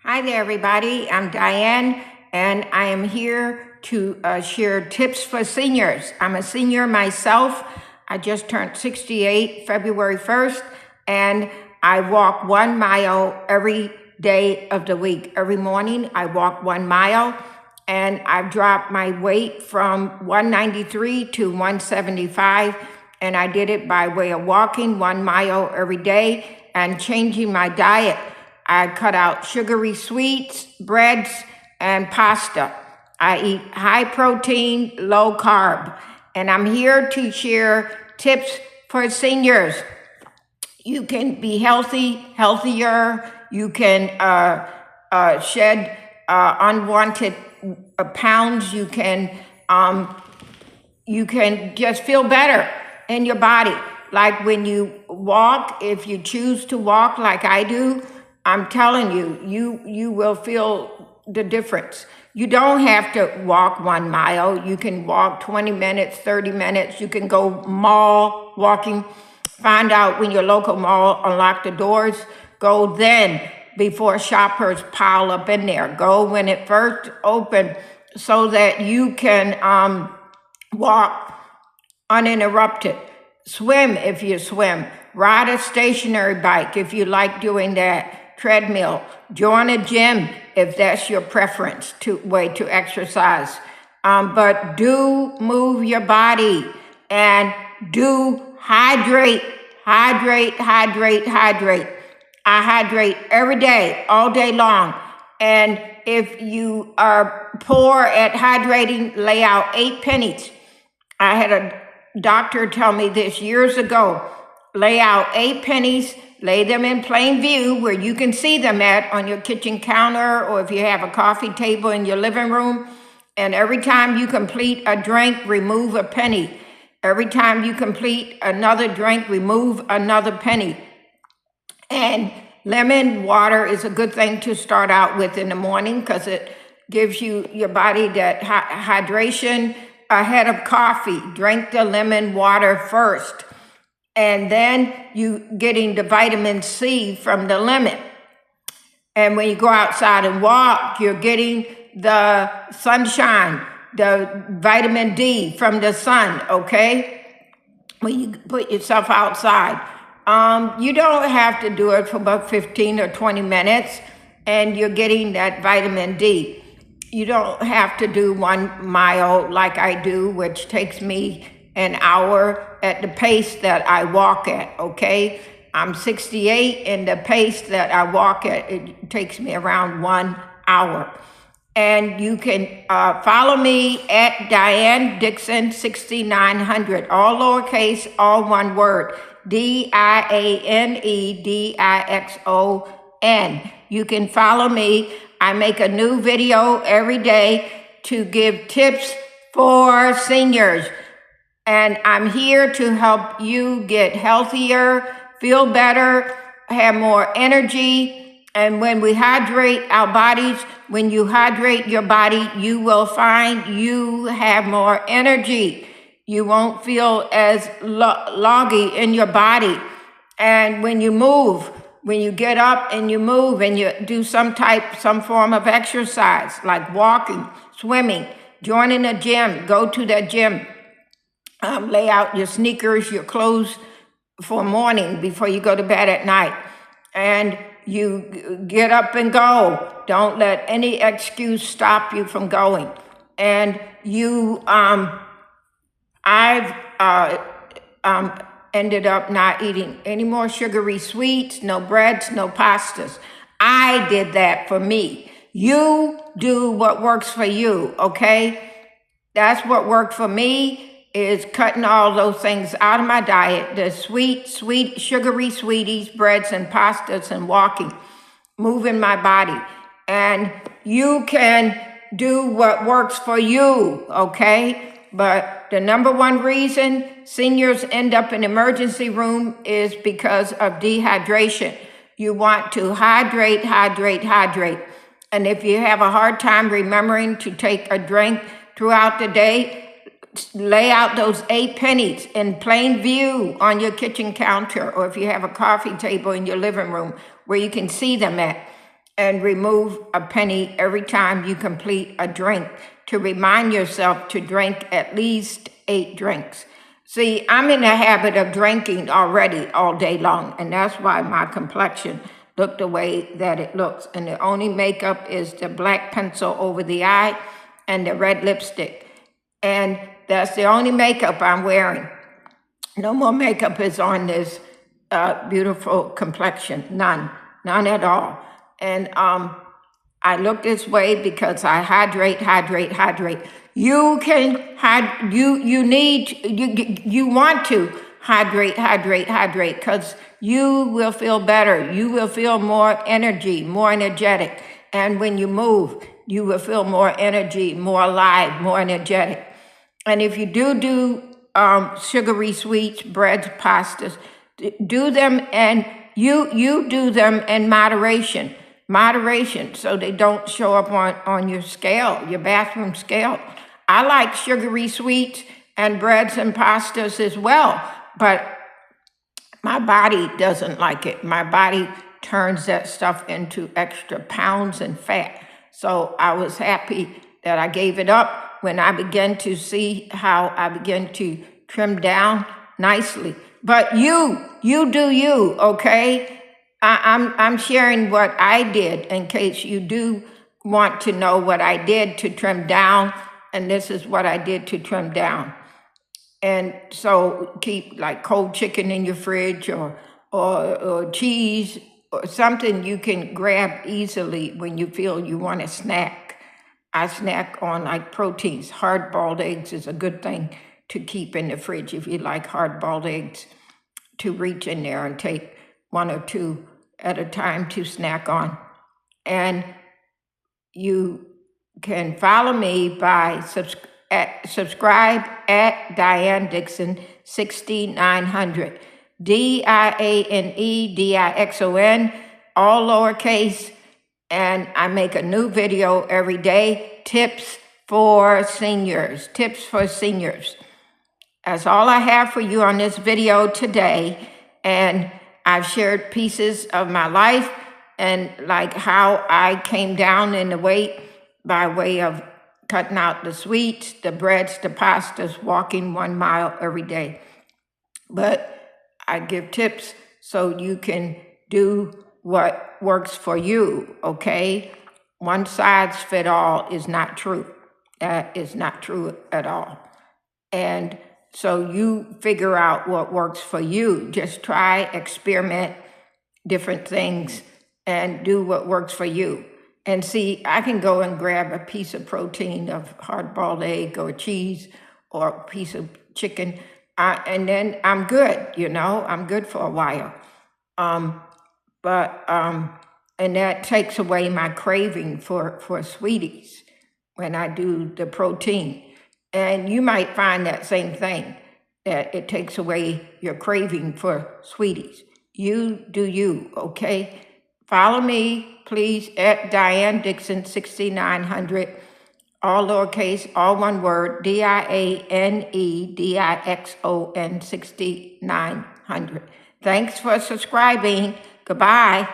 Hi there, everybody. I'm Diane, and I am here to share tips for seniors. I'm a senior myself. I just turned 68 February 1st, and I walk 1 mile every day of the week. Every morning, I walk 1 mile, and I've dropped my weight from 193 to 175, and I did it by way of walking 1 mile every day and changing my diet. I cut out sugary sweets, breads, and pasta. I eat high protein, low carb, and I'm here to share tips for seniors. You can be healthier. You can shed unwanted pounds. You can just feel better in your body. Like when you walk, if you choose to walk like I do, I'm telling you, you will feel the difference. You don't have to walk 1 mile. You can walk 20 minutes, 30 minutes. You can go mall walking. Find out when your local mall unlock the doors. Go then before shoppers pile up in there. Go when it first opened so that you can walk uninterrupted. Swim if you swim. Ride a stationary bike if you like doing that. Treadmill. Join a gym if that's your preference way to exercise. But do move your body and do hydrate. I hydrate every day, all day long. And if you are poor at hydrating, lay out 8 pennies. I had a doctor tell me this years ago. Lay out 8 pennies, lay them in plain view where you can see them on your kitchen counter, or if you have a coffee table in your living room. And every time you complete a drink, remove a penny. Every time you complete another drink, remove another penny. And lemon water is a good thing to start out with in the morning because it gives your body that hydration ahead of coffee. Drink the lemon water first. And then you getting the vitamin C from the lemon. And when you go outside and walk, you're getting the sunshine, the vitamin D from the sun, okay? When you put yourself outside. You don't have to do it for about 15 or 20 minutes, and you're getting that vitamin D. You don't have to do 1 mile like I do, which takes me an hour at the pace that I walk at, okay? I'm 68, and the pace that I walk at, it takes me around 1 hour. And you can follow me at Diane Dixon 6900, all lowercase, all one word, DianeDixon. You can follow me. I make a new video every day to give tips for seniors. And I'm here to help you get healthier, feel better, have more energy. And when we hydrate our bodies, when you hydrate your body, you will find you have more energy. You won't feel as loggy in your body. And when you move, when you get up and you move and you do some form of exercise, like walking, swimming, joining a gym, go to the gym. Lay out your sneakers, your clothes for morning before you go to bed at night. And you get up and go. Don't let any excuse stop you from going. And I've ended up not eating any more sugary sweets, no breads, no pastas. I did that for me. You do what works for you, okay? That's what worked for me, is cutting all those things out of my diet, the sweet, sugary sweeties, breads and pastas, and walking, moving my body. And you can do what works for you, okay? But the number one reason seniors end up in emergency room is because of dehydration. You want to hydrate. And if you have a hard time remembering to take a drink throughout the day, lay out those 8 pennies in plain view on your kitchen counter, or if you have a coffee table in your living room where you can see them at. and remove a penny every time you complete a drink to remind yourself to drink at least 8 drinks. See, I'm in the habit of drinking already all day long, and that's why my complexion looked the way that it looks. And the only makeup is the black pencil over the eye and the red lipstick. And that's the only makeup I'm wearing. No more makeup is on this beautiful complexion. None at all. And I look this way because I hydrate. You can you want to hydrate, because you will feel better. You will feel more energy, more energetic. And when you move, you will feel more energy, more alive, more energetic. And if you do sugary sweets, breads, pastas, do them, and you do them in moderation, so they don't show up on your scale, your bathroom scale. I like sugary sweets and breads and pastas as well, but my body doesn't like it. My body turns that stuff into extra pounds and fat. So I was happy that I gave it up when I began to see how I began to trim down nicely. But you do you, okay? I'm sharing what I did in case you do want to know what I did to trim down, and this is what I did to trim down. And so keep like cold chicken in your fridge, or cheese, or something you can grab easily when you feel you want a snack. I snack on like proteins. Hard-boiled eggs is a good thing to keep in the fridge if you like hard-boiled eggs, to reach in there and take 1 or 2 at a time to snack on. And you can follow me by subscribe at Diane Dixon 6900, DianeDixon, all lowercase. And I make a new video every day, tips for seniors. That's all I have for you on this video today. And I've shared pieces of my life and like how I came down in the weight by way of cutting out the sweets, the breads, the pastas, walking 1 mile every day. But I give tips so you can do what works for you, okay? One size fit all is not true. That is not true at all. And so you figure out what works for you. Just try, experiment different things and do what works for you. And see, I can go and grab a piece of protein of hard-boiled egg or cheese or a piece of chicken, and then I'm good, I'm good for a while. And that takes away my craving for sweeties when I do the protein. And you might find that same thing, that it takes away your craving for sweeties. You do you, okay? Follow me, please, at Diane Dixon 6900, all lowercase, all one word, DianeDixon 6900. Thanks for subscribing. Goodbye.